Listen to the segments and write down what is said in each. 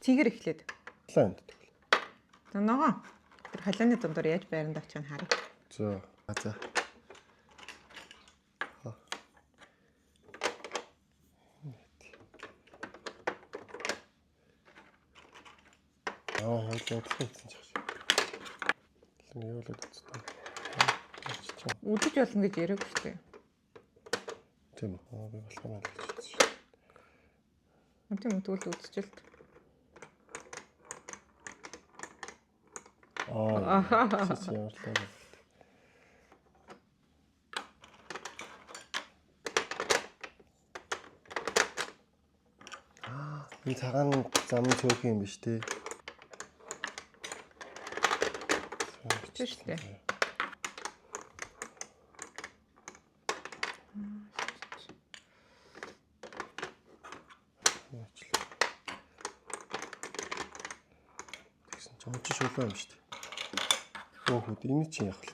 Цэгэр эхлээд. Ланд. За ногоо. Тэр халааны дундор яаж байранд очих нь харъя. За. За. Хойлоо хэлсэн ч гэж. Юу л үзтээ. Үдэж болно гэж яриаг шүү дээ. Тийм үү. Би болох юм л гэж шүү. Тийм үү тэгвэл үдчихэлт. Яарлаа. Энэ цагаан зам цөөх юм биш үү? Биш шүү дээ. Тэгсэн ч онч шулаа юм шүү дээ. Хөөхөд энэ чинь яах вэ?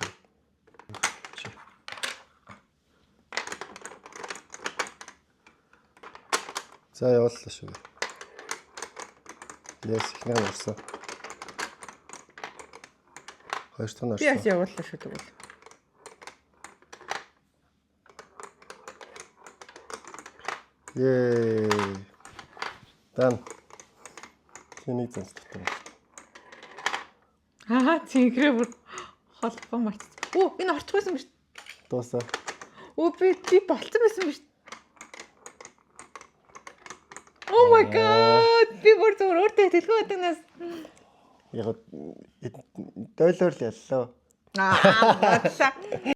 За явууллаа шүү. Яс ихнээ орсон. Хоёр дахь нь орсон. Би яс явууллаа шүү тэгвэл. Дан. Тэний зэнс дотор. Цэгрээ бүр холбоо марцсан. Энэ орчихсан биш. Дуусаа. Би болцсон байсан биш. Oh my god. Би бүр зөв өөртөө хэлгүй байдагнаас. Яг дойлоор л яллаа. Бодлоо.